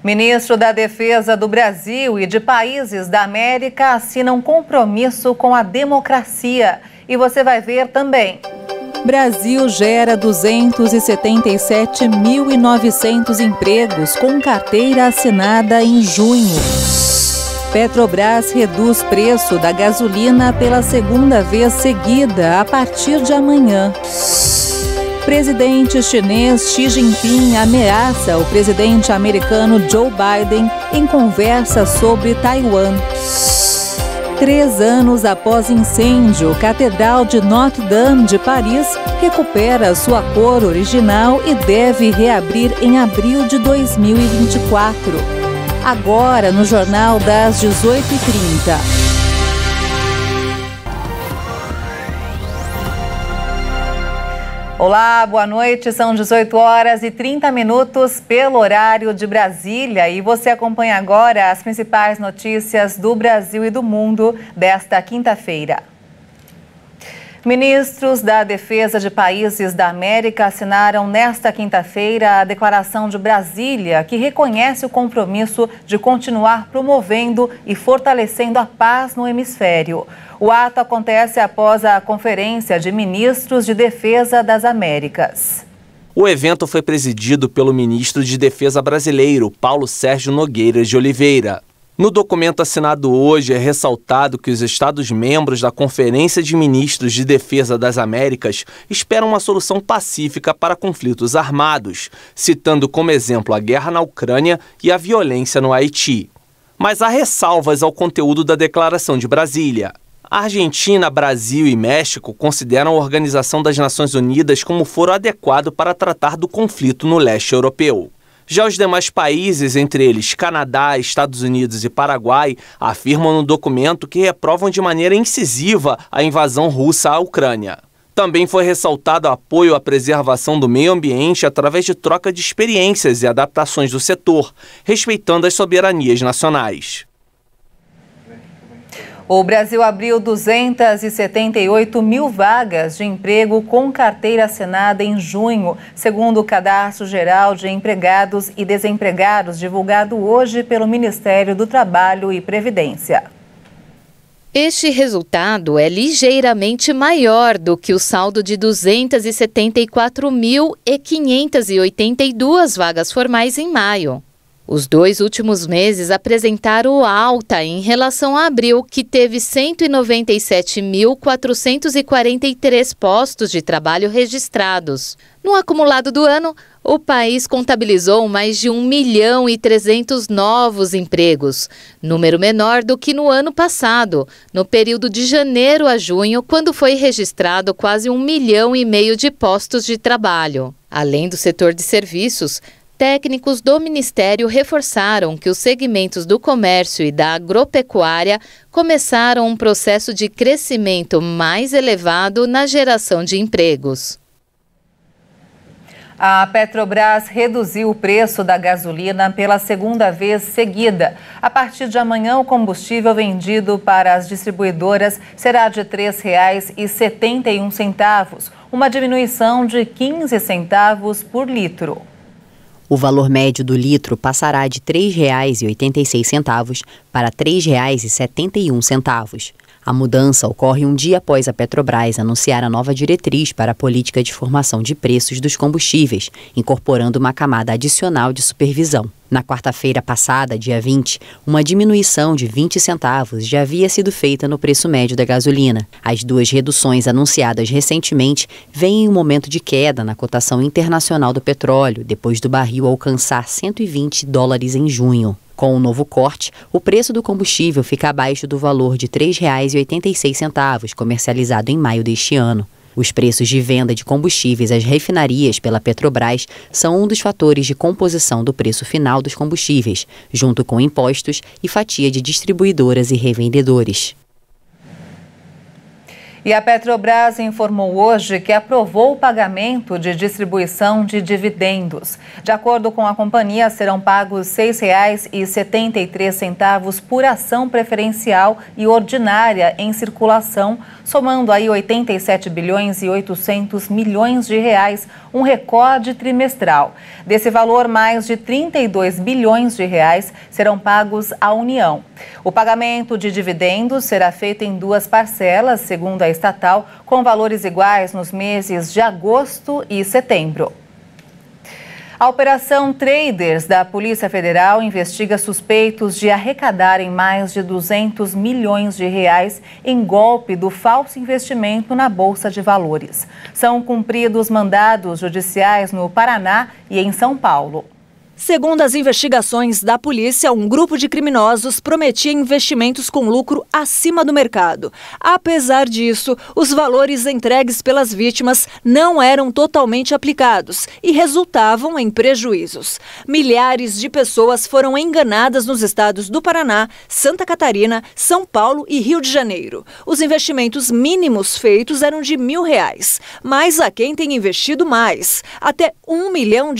Ministro da Defesa do Brasil e de países da América assinam um compromisso com a democracia. E você vai ver também. Brasil gera 277.900 empregos com carteira assinada em junho. Petrobras reduz preço da gasolina pela segunda vez seguida a partir de amanhã. Presidente chinês Xi Jinping ameaça o presidente americano Joe Biden em conversa sobre Taiwan. 3 anos após incêndio, Catedral de Notre-Dame de Paris recupera sua cor original e deve reabrir em abril de 2024. Agora, no Jornal das 18h30. Olá, boa noite. São 18h30 pelo horário de Brasília e você acompanha agora as principais notícias do Brasil e do mundo desta quinta-feira. Ministros da Defesa de países da América assinaram nesta quinta-feira a Declaração de Brasília, que reconhece o compromisso de continuar promovendo e fortalecendo a paz no hemisfério. O ato acontece após a Conferência de Ministros de Defesa das Américas. O evento foi presidido pelo ministro de Defesa brasileiro, Paulo Sérgio Nogueira de Oliveira. No documento assinado hoje, é ressaltado que os Estados-membros da Conferência de Ministros de Defesa das Américas esperam uma solução pacífica para conflitos armados, citando como exemplo a guerra na Ucrânia e a violência no Haiti. Mas há ressalvas ao conteúdo da Declaração de Brasília. A Argentina, Brasil e México consideram a Organização das Nações Unidas como foro adequado para tratar do conflito no leste europeu. Já os demais países, entre eles Canadá, Estados Unidos e Paraguai, afirmam no documento que reprovam de maneira incisiva a invasão russa à Ucrânia. Também foi ressaltado o apoio à preservação do meio ambiente através de troca de experiências e adaptações do setor, respeitando as soberanias nacionais. O Brasil abriu 278 mil vagas de emprego com carteira assinada em junho, segundo o Cadastro Geral de Empregados e Desempregados, divulgado hoje pelo Ministério do Trabalho e Previdência. Este resultado é ligeiramente maior do que o saldo de 274.582 vagas formais em maio. Os 2 últimos meses apresentaram alta em relação a abril, que teve 197.443 postos de trabalho registrados. No acumulado do ano, o país contabilizou mais de 1.300.000 novos empregos, número menor do que no ano passado, no período de janeiro a junho, quando foi registrado quase 1,5 milhão de postos de trabalho. Além do setor de serviços, técnicos do Ministério reforçaram que os segmentos do comércio e da agropecuária começaram um processo de crescimento mais elevado na geração de empregos. A Petrobras reduziu o preço da gasolina pela segunda vez seguida. A partir de amanhã, o combustível vendido para as distribuidoras será de R$ 3,71, uma diminuição de 15 centavos por litro. O valor médio do litro passará de R$ 3,86 para R$ 3,71. A mudança ocorre um dia após a Petrobras anunciar a nova diretriz para a política de formação de preços dos combustíveis, incorporando uma camada adicional de supervisão. Na quarta-feira passada, dia 20, uma diminuição de 20 centavos já havia sido feita no preço médio da gasolina. As 2 reduções anunciadas recentemente vêm em um momento de queda na cotação internacional do petróleo, depois do barril alcançar $120 em junho. Com o novo corte, o preço do combustível fica abaixo do valor de R$ 3,86, comercializado em maio deste ano. Os preços de venda de combustíveis às refinarias pela Petrobras são um dos fatores de composição do preço final dos combustíveis, junto com impostos e fatia de distribuidoras e revendedores. E a Petrobras informou hoje que aprovou o pagamento de distribuição de dividendos. De acordo com a companhia, serão pagos R$ 6,73 por ação preferencial e ordinária em circulação, somando aí 87 bilhões e 800 milhões de reais, um recorde trimestral. Desse valor, mais de 32 bilhões de reais serão pagos à União. O pagamento de dividendos será feito em 2 parcelas, segundo a estatal, com valores iguais nos meses de agosto e setembro. A Operação Traders da Polícia Federal investiga suspeitos de arrecadarem mais de 200 milhões de reais em golpe do falso investimento na Bolsa de Valores. São cumpridos mandados judiciais no Paraná e em São Paulo. Segundo as investigações da polícia, um grupo de criminosos prometia investimentos com lucro acima do mercado. Apesar disso, os valores entregues pelas vítimas não eram totalmente aplicados e resultavam em prejuízos. Milhares de pessoas foram enganadas nos estados do Paraná, Santa Catarina, São Paulo e Rio de Janeiro. Os investimentos mínimos feitos eram de R$1.000, mas há quem tenha investido mais, até R$1 milhão.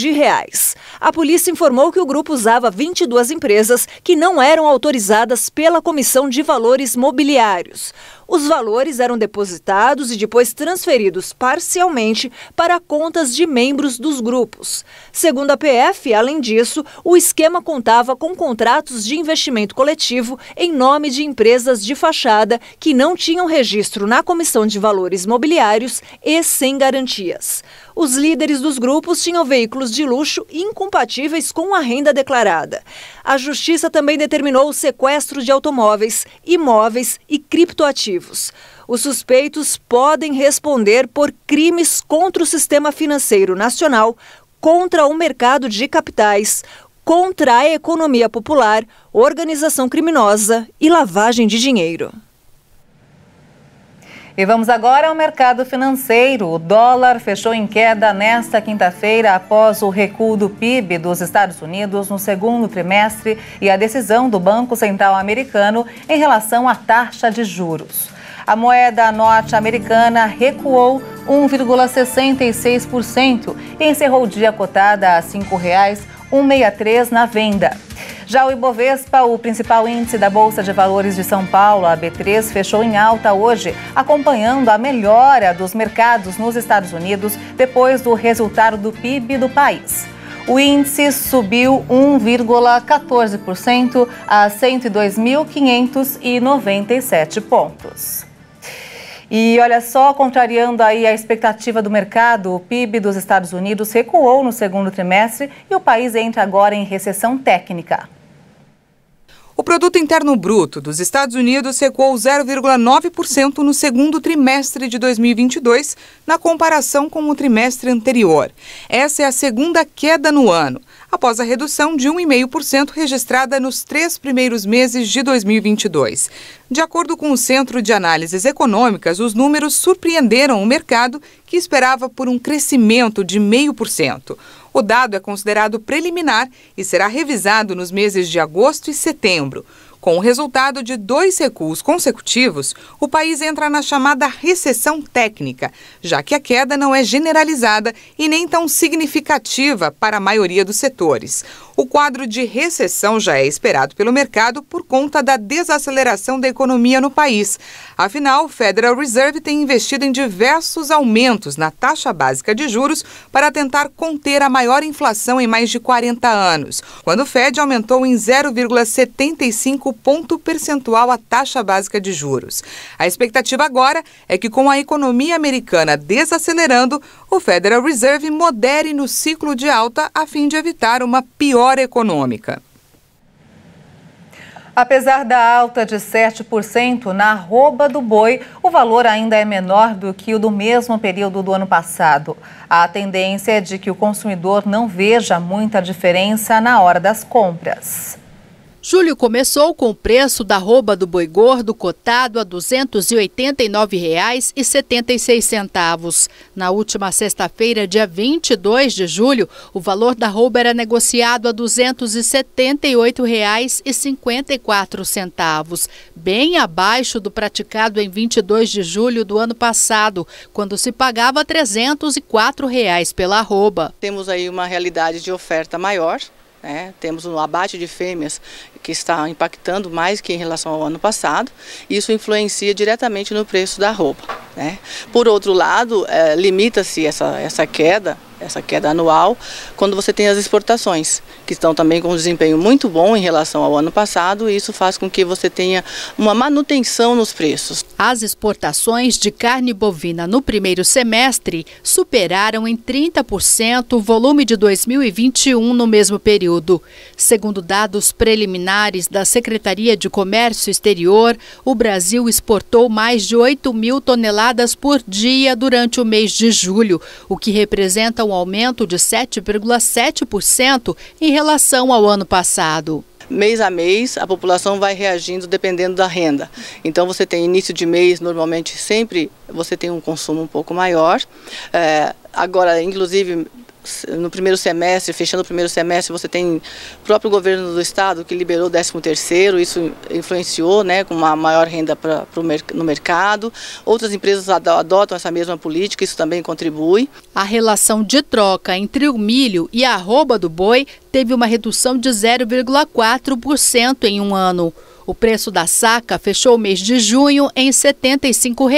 A polícia informou que o grupo usava 22 empresas que não eram autorizadas pela Comissão de Valores Mobiliários. Os valores eram depositados e depois transferidos parcialmente para contas de membros dos grupos. Segundo a PF, além disso, o esquema contava com contratos de investimento coletivo em nome de empresas de fachada que não tinham registro na Comissão de Valores Mobiliários e sem garantias. Os líderes dos grupos tinham veículos de luxo incompatíveis com a renda declarada. A Justiça também determinou o sequestro de automóveis, imóveis e criptoativos. Os suspeitos podem responder por crimes contra o sistema financeiro nacional, contra o mercado de capitais, contra a economia popular, organização criminosa e lavagem de dinheiro. E vamos agora ao mercado financeiro. O dólar fechou em queda nesta quinta-feira após o recuo do PIB dos Estados Unidos no segundo trimestre e a decisão do Banco Central americano em relação à taxa de juros. A moeda norte-americana recuou 1,66% e encerrou o dia cotada a R$ 5,163 na venda. Já o Ibovespa, o principal índice da Bolsa de Valores de São Paulo, a B3, fechou em alta hoje, acompanhando a melhora dos mercados nos Estados Unidos depois do resultado do PIB do país. O índice subiu 1,14% a 102.597 pontos. E olha só, contrariando aí a expectativa do mercado, o PIB dos Estados Unidos recuou no segundo trimestre e o país entra agora em recessão técnica. O Produto Interno Bruto dos Estados Unidos recuou 0,9% no segundo trimestre de 2022, na comparação com o trimestre anterior. Essa é a segunda queda no ano, após a redução de 1,5% registrada nos 3 primeiros meses de 2022. De acordo com o Centro de Análises Econômicas, os números surpreenderam o mercado, que esperava por um crescimento de 0,5%. O dado é considerado preliminar e será revisado nos meses de agosto e setembro. Com o resultado de 2 recuos consecutivos, o país entra na chamada recessão técnica, já que a queda não é generalizada e nem tão significativa para a maioria dos setores. O quadro de recessão já é esperado pelo mercado por conta da desaceleração da economia no país. Afinal, o Federal Reserve tem investido em diversos aumentos na taxa básica de juros para tentar conter a maior inflação em mais de 40 anos, quando o Fed aumentou em 0,75 ponto percentual a taxa básica de juros. A expectativa agora é que, com a economia americana desacelerando, o Federal Reserve modere no ciclo de alta a fim de evitar uma piora econômica. Apesar da alta de 7% na arroba do boi, o valor ainda é menor do que o do mesmo período do ano passado. A tendência é de que o consumidor não veja muita diferença na hora das compras. Julho começou com o preço da arroba do boi gordo cotado a R$ 289,76. Na última sexta-feira, dia 22 de julho, o valor da arroba era negociado a R$ 278,54, bem abaixo do praticado em 22 de julho do ano passado, quando se pagava R$ 304 pela arroba. Temos aí uma realidade de oferta maior. Temos um abate de fêmeas que está impactando mais que em relação ao ano passado. Isso influencia diretamente no preço da arroba. Por outro lado, limita-se essa queda anual quando você tem as exportações, que estão também com um desempenho muito bom em relação ao ano passado, e isso faz com que você tenha uma manutenção nos preços. As exportações de carne bovina no primeiro semestre superaram em 30% o volume de 2021 no mesmo período. Segundo dados preliminares da Secretaria de Comércio Exterior, o Brasil exportou mais de 8 mil toneladas por dia durante o mês de julho, o que representa um aumento de 7,7% em relação ao ano passado. Mês a mês, a população vai reagindo dependendo da renda. Então você tem início de mês, normalmente sempre você tem um consumo um pouco maior. Agora, inclusive, no primeiro semestre, fechando o primeiro semestre, você tem o próprio governo do estado que liberou o 13º, isso influenciou, com uma maior renda no mercado. Outras empresas adotam essa mesma política, isso também contribui. A relação de troca entre o milho e a arroba do boi teve uma redução de 0,4% em um ano. O preço da saca fechou o mês de junho em R$ 75,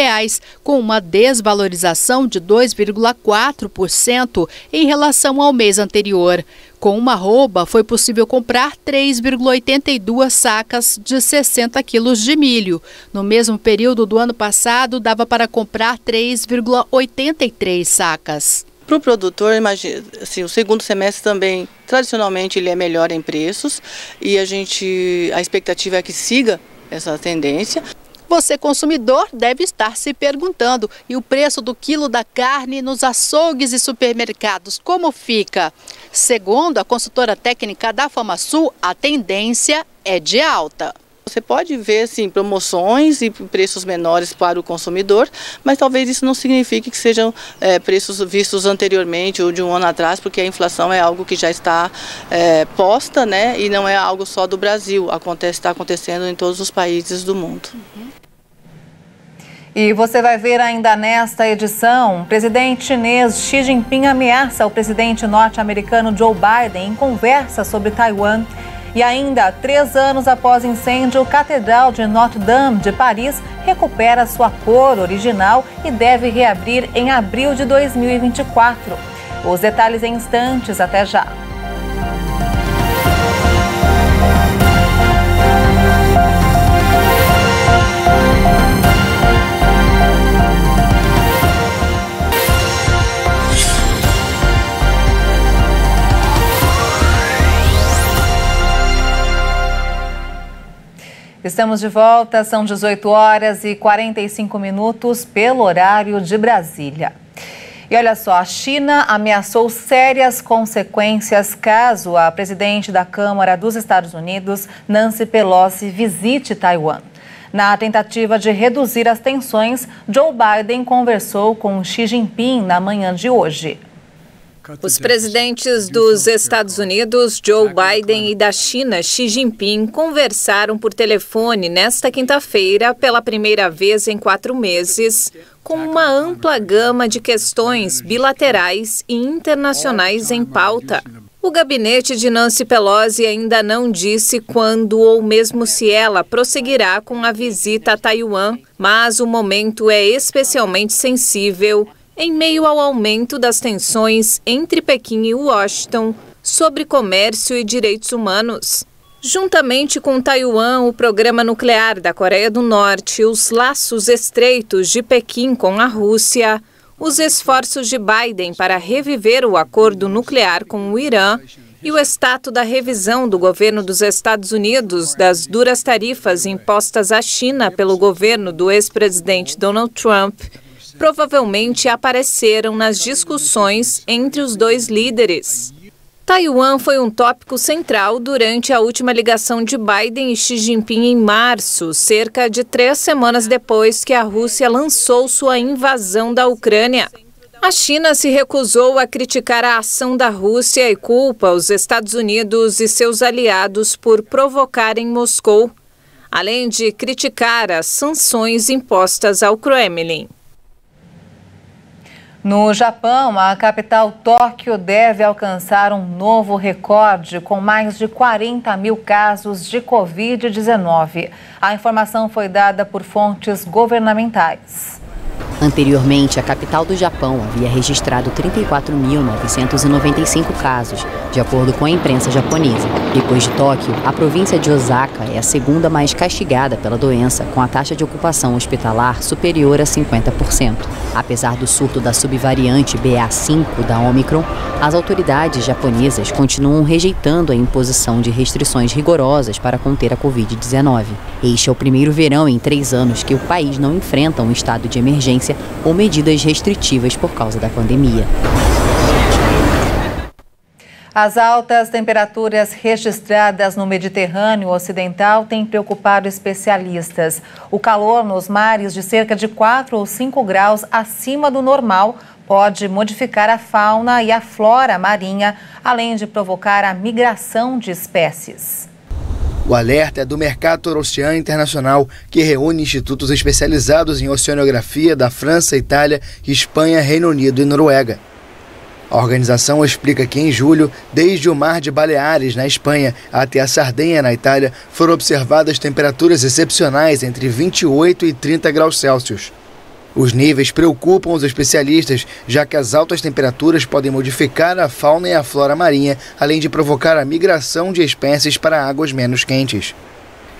com uma desvalorização de 2,4% em relação ao mês anterior. Com uma arroba, foi possível comprar 3,82 sacas de 60 quilos de milho. No mesmo período do ano passado, dava para comprar 3,83 sacas. Para o produtor, imagina, assim, o segundo semestre também, tradicionalmente, ele é melhor em preços e a expectativa é que siga essa tendência. Você, consumidor, deve estar se perguntando, e o preço do quilo da carne nos açougues e supermercados, como fica? Segundo a consultora técnica da FamaSul, a tendência é de alta. Você pode ver promoções e preços menores para o consumidor, mas talvez isso não signifique que sejam preços vistos anteriormente ou de um ano atrás, porque a inflação é algo que já está posta, e não é algo só do Brasil, está acontecendo em todos os países do mundo. E você vai ver ainda nesta edição, o presidente chinês Xi Jinping ameaça o presidente norte-americano Joe Biden em conversa sobre Taiwan. E ainda, 3 anos após incêndio, a Catedral de Notre-Dame de Paris recupera sua cor original e deve reabrir em abril de 2024. Os detalhes em instantes, até já. Estamos de volta, são 18h45 pelo horário de Brasília. E olha só, a China ameaçou sérias consequências caso a presidente da Câmara dos Estados Unidos, Nancy Pelosi, visite Taiwan. Na tentativa de reduzir as tensões, Joe Biden conversou com Xi Jinping na manhã de hoje. Os presidentes dos Estados Unidos, Joe Biden, e da China, Xi Jinping, conversaram por telefone nesta quinta-feira pela primeira vez em 4 meses, com uma ampla gama de questões bilaterais e internacionais em pauta. O gabinete de Nancy Pelosi ainda não disse quando ou mesmo se ela prosseguirá com a visita a Taiwan, mas o momento é especialmente sensível em meio ao aumento das tensões entre Pequim e Washington sobre comércio e direitos humanos. Juntamente com Taiwan, o programa nuclear da Coreia do Norte, os laços estreitos de Pequim com a Rússia, os esforços de Biden para reviver o acordo nuclear com o Irã e o status da revisão do governo dos Estados Unidos das duras tarifas impostas à China pelo governo do ex-presidente Donald Trump provavelmente apareceram nas discussões entre os dois líderes. Taiwan foi um tópico central durante a última ligação de Biden e Xi Jinping em março, cerca de 3 semanas depois que a Rússia lançou sua invasão da Ucrânia. A China se recusou a criticar a ação da Rússia e culpa os Estados Unidos e seus aliados por provocarem Moscou, além de criticar as sanções impostas ao Kremlin. No Japão, a capital Tóquio deve alcançar um novo recorde com mais de 40 mil casos de Covid-19. A informação foi dada por fontes governamentais. Anteriormente, a capital do Japão havia registrado 34.995 casos, de acordo com a imprensa japonesa. Depois de Tóquio, a província de Osaka é a segunda mais castigada pela doença, com a taxa de ocupação hospitalar superior a 50%. Apesar do surto da subvariante BA.5 da Omicron, as autoridades japonesas continuam rejeitando a imposição de restrições rigorosas para conter a Covid-19. Este é o primeiro verão em 3 anos que o país não enfrenta um estado de emergência ou medidas restritivas por causa da pandemia. As altas temperaturas registradas no Mediterrâneo Ocidental têm preocupado especialistas. O calor nos mares de cerca de 4 ou 5 graus acima do normal pode modificar a fauna e a flora marinha, além de provocar a migração de espécies. O alerta é do Mercator Ocean Internacional, que reúne institutos especializados em oceanografia da França, Itália, Espanha, Reino Unido e Noruega. A organização explica que em julho, desde o Mar de Baleares, na Espanha, até a Sardenha, na Itália, foram observadas temperaturas excepcionais entre 28 e 30 graus Celsius. Os níveis preocupam os especialistas, já que as altas temperaturas podem modificar a fauna e a flora marinha, além de provocar a migração de espécies para águas menos quentes.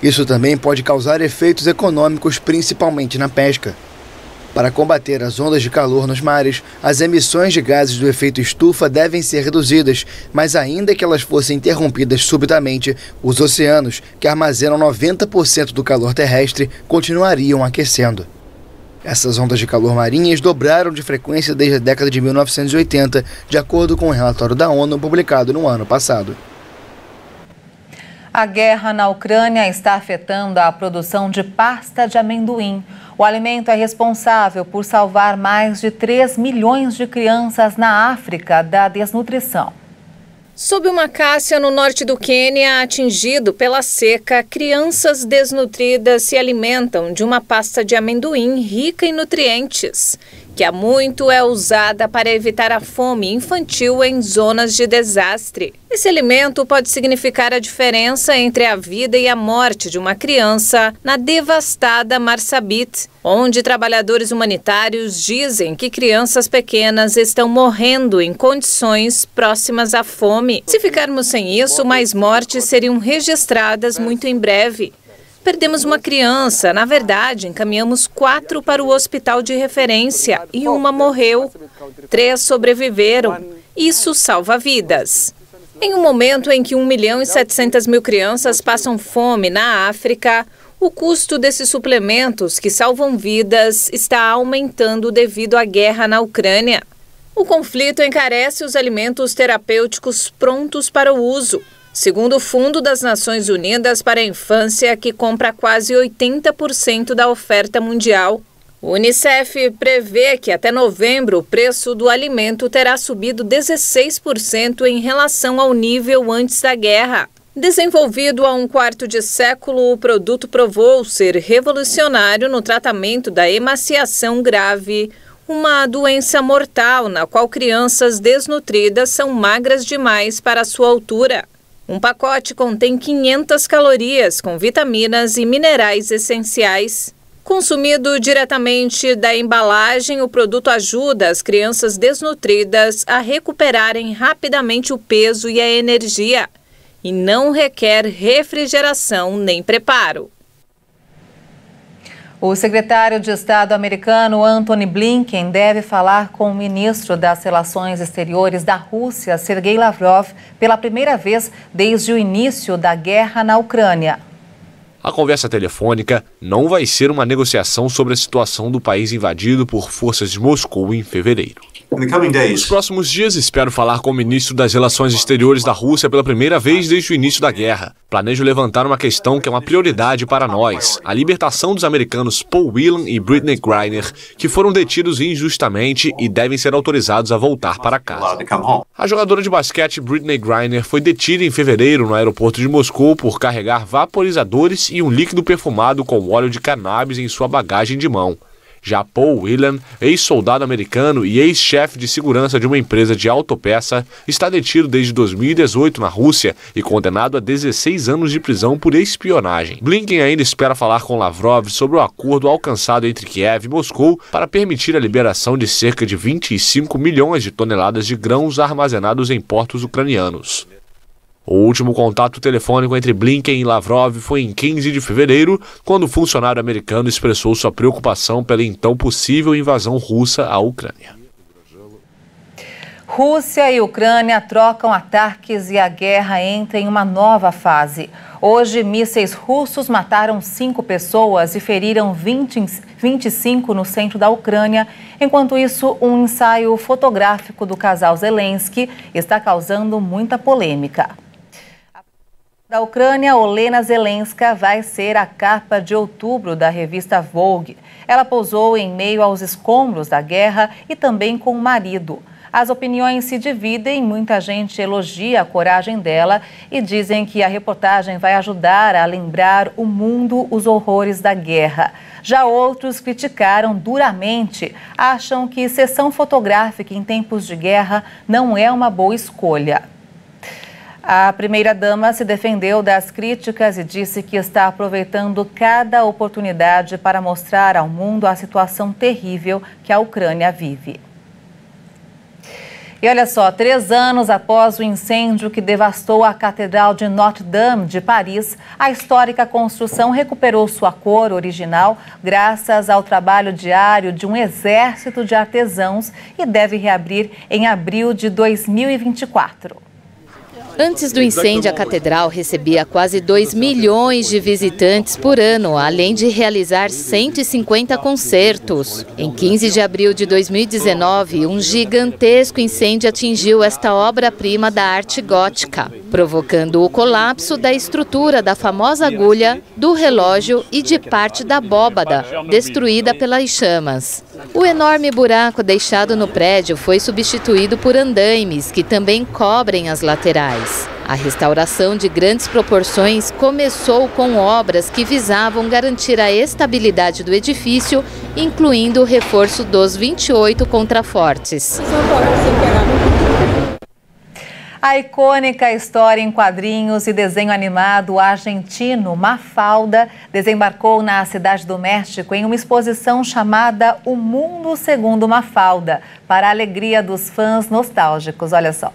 Isso também pode causar efeitos econômicos, principalmente na pesca. Para combater as ondas de calor nos mares, as emissões de gases do efeito estufa devem ser reduzidas, mas ainda que elas fossem interrompidas subitamente, os oceanos, que armazenam 90% do calor terrestre, continuariam aquecendo. Essas ondas de calor marinhas dobraram de frequência desde a década de 1980, de acordo com um relatório da ONU publicado no ano passado. A guerra na Ucrânia está afetando a produção de pasta de amendoim. O alimento é responsável por salvar mais de 3 milhões de crianças na África da desnutrição. Sob uma acácia no norte do Quênia, atingido pela seca, crianças desnutridas se alimentam de uma pasta de amendoim rica em nutrientes, que há muito é usada para evitar a fome infantil em zonas de desastre. Esse alimento pode significar a diferença entre a vida e a morte de uma criança na devastada Marsabit, onde trabalhadores humanitários dizem que crianças pequenas estão morrendo em condições próximas à fome. Se ficarmos sem isso, mais mortes seriam registradas muito em breve. Perdemos uma criança, na verdade, encaminhamos 4 para o hospital de referência e uma morreu. 3 sobreviveram. Isso salva vidas. Em um momento em que 1.700.000 crianças passam fome na África, o custo desses suplementos que salvam vidas está aumentando devido à guerra na Ucrânia. O conflito encarece os alimentos terapêuticos prontos para o uso. Segundo o Fundo das Nações Unidas para a Infância, que compra quase 80% da oferta mundial. O Unicef prevê que até novembro o preço do alimento terá subido 16% em relação ao nível antes da guerra. Desenvolvido há um quarto de século, o produto provou ser revolucionário no tratamento da emaciação grave, uma doença mortal na qual crianças desnutridas são magras demais para a sua altura. Um pacote contém 500 calorias com vitaminas e minerais essenciais. Consumido diretamente da embalagem, o produto ajuda as crianças desnutridas a recuperarem rapidamente o peso e a energia e não requer refrigeração nem preparo. O secretário de Estado americano Antony Blinken deve falar com o ministro das Relações Exteriores da Rússia, Sergei Lavrov, pela primeira vez desde o início da guerra na Ucrânia. A conversa telefônica não vai ser uma negociação sobre a situação do país invadido por forças de Moscou em fevereiro. Nos próximos dias, espero falar com o ministro das Relações Exteriores da Rússia pela primeira vez desde o início da guerra. Planejo levantar uma questão que é uma prioridade para nós: a libertação dos americanos Paul Whelan e Brittney Griner, que foram detidos injustamente e devem ser autorizados a voltar para casa. A jogadora de basquete Brittney Griner foi detida em fevereiro no aeroporto de Moscou por carregar vaporizadores e um líquido perfumado com óleo de cannabis em sua bagagem de mão. Já Paul Whelan, ex-soldado americano e ex-chefe de segurança de uma empresa de autopeça, está detido desde 2018 na Rússia e condenado a 16 anos de prisão por espionagem. Blinken ainda espera falar com Lavrov sobre o acordo alcançado entre Kiev e Moscou para permitir a liberação de cerca de 25 milhões de toneladas de grãos armazenados em portos ucranianos. O último contato telefônico entre Blinken e Lavrov foi em 15 de fevereiro, quando o funcionário americano expressou sua preocupação pela então possível invasão russa à Ucrânia. Rússia e Ucrânia trocam ataques e a guerra entra em uma nova fase. Hoje, mísseis russos mataram 5 pessoas e feriram 25 no centro da Ucrânia. Enquanto isso, um ensaio fotográfico do casal Zelensky está causando muita polêmica. Da Ucrânia, Olena Zelenska vai ser a capa de outubro da revista Vogue. Ela posou em meio aos escombros da guerra e também com o marido. As opiniões se dividem, muita gente elogia a coragem dela e dizem que a reportagem vai ajudar a lembrar o mundo os horrores da guerra. Já outros criticaram duramente, acham que sessão fotográfica em tempos de guerra não é uma boa escolha. A primeira-dama se defendeu das críticas e disse que está aproveitando cada oportunidade para mostrar ao mundo a situação terrível que a Ucrânia vive. E olha só, 3 anos após o incêndio que devastou a Catedral de Notre-Dame de Paris, a histórica construção recuperou sua cor original graças ao trabalho diário de um exército de artesãos e deve reabrir em abril de 2024. Antes do incêndio, a catedral recebia quase 2 milhões de visitantes por ano, além de realizar 150 concertos. Em 15 de abril de 2019, um gigantesco incêndio atingiu esta obra-prima da arte gótica, provocando o colapso da estrutura da famosa agulha, do relógio e de parte da abóbada, destruída pelas chamas. O enorme buraco deixado no prédio foi substituído por andaimes, que também cobrem as laterais. A restauração de grandes proporções começou com obras que visavam garantir a estabilidade do edifício, incluindo o reforço dos 28 contrafortes. A icônica história em quadrinhos e desenho animado argentino Mafalda desembarcou na Cidade do México em uma exposição chamada O Mundo Segundo Mafalda, para a alegria dos fãs nostálgicos. Olha só.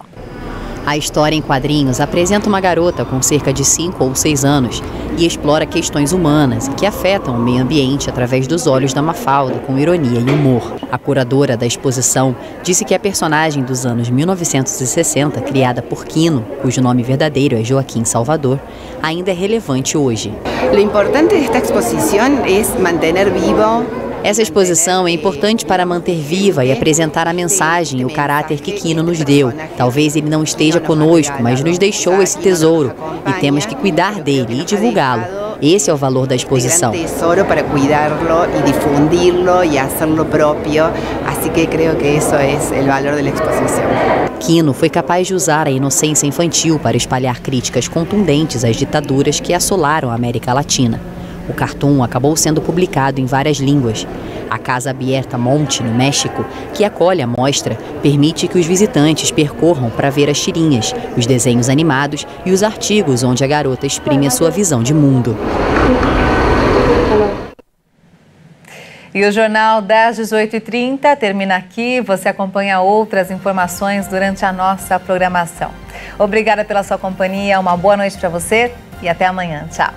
A história em quadrinhos apresenta uma garota com cerca de 5 ou 6 anos e explora questões humanas que afetam o meio ambiente através dos olhos da Mafalda, com ironia e humor. A curadora da exposição disse que a personagem dos anos 1960, criada por Quino, cujo nome verdadeiro é Joaquim Salvador, ainda é relevante hoje. O importante desta exposição é manter vivo. Essa exposição é importante para manter viva e apresentar a mensagem e o caráter que Quino nos deu. Talvez ele não esteja conosco, mas nos deixou esse tesouro e temos que cuidar dele e divulgá-lo. Esse é o valor da exposição. Tesouro para cuidá-lo e difundi-lo e fazê-lo próprio. Assim que creio que isso é o valor da exposição. Quino foi capaz de usar a inocência infantil para espalhar críticas contundentes às ditaduras que assolaram a América Latina. O cartoon acabou sendo publicado em várias línguas. A Casa Abierta Monte, no México, que acolhe a mostra, permite que os visitantes percorram para ver as tirinhas, os desenhos animados e os artigos onde a garota exprime a sua visão de mundo. E o Jornal das 18h30 termina aqui. Você acompanha outras informações durante a nossa programação. Obrigada pela sua companhia, uma boa noite para você e até amanhã. Tchau.